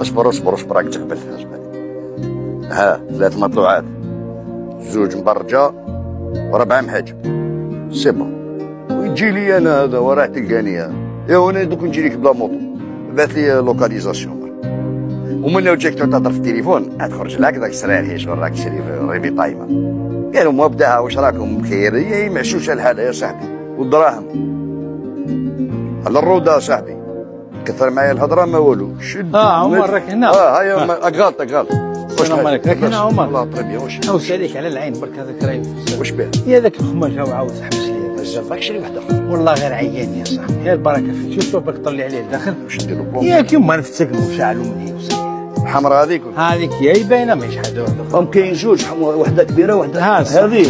اصبر اصبر اصبر راك تقبل. ها 3 مطلوعات، 2 مبرجه و4 محاجب، سي بون. ويجي لي انا هذا وراه تلقاني يا وانا دوك نجي لك بلا موطو، بات لي لوكاليزاسيون. ومن جاك تهضر في التليفون تخرج لك داك السراحيش وراك تشري ريبي طايمه. قالوا ما بداها واش راكم بخير؟ هي معشوشه الحاله يا صاحبي، والدراهم على الروضه صاحبي. كثر معايا الهضره ما والو. شد عمر راك هنا. هيا غلط. السلام عليكم. راك هنا عمر. الله طيب. واش نوصي عليك على العين برك هذاك راهي. واش باه؟ يا ذاك الخماجه وعاود حبس لي. بزاف راك شري وحده اخرى. والله غير عيان يا صاحبي. يا البركه فيك. شوف باك طلع عليه الداخل. واش نديرو بلون؟ يا كيما نفتك وشعلوا مني. الحمراء هذيك هذيك هي باينه ماهيش حاجه واحده. كاين جوج حمراء، وحده كبيره وحده هذيك.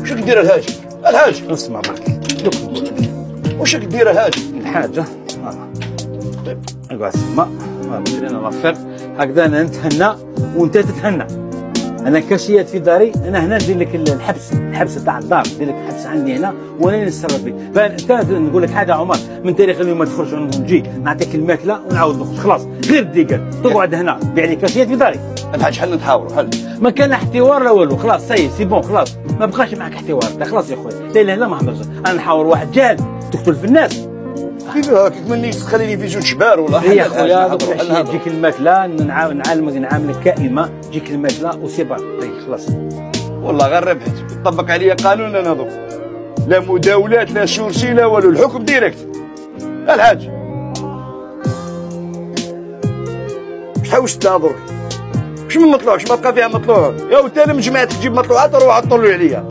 واش دير الهاج؟ الهاج اسمع برك. واش دير الهاج؟ الحاجه طيب اقعد تما نمشي انا لافير هكذا. انا نتهنى وانت تتهنى. انا كاسيات في داري، انا هنا ندير لك الحبس تاع الدار، ندير لك الحبس عندي هنا وانا اللي نتصرف فيه. فانت نقول لك حاجه عمر، من تاريخ اليوم ما تخرج ونجي نعطيك الماكله ونعاود نخرج خلاص. غير ديقه تقعد هنا بيع لي كاسيات في داري. الحاج حنا نتحاوروا حل. ما كان احتوار لا والو، خلاص سي بون خلاص ما بقاش معك احتوار. خلاص يا خويا لا ما هضرش. انا نحاور واحد جاهل تقتل في الناس. كيف مني تخليني في 2 شبار ولا حاجه؟ يا خويا تجيك الماكله نعاملك كائمه، تجيك الماكله وسيبار خلاص. والله غير ربحت. يطبق عليا قانون انا هذوك، لا مداولات لا سورسي لا والو، الحكم ديريكت. الحاج واش تحوس تهضر؟ واش من مطلوع؟ واش ما بقى فيها مطلوع؟ يا وتاني من جماعتك تجيب مطلوعات روح عطلوا عليا.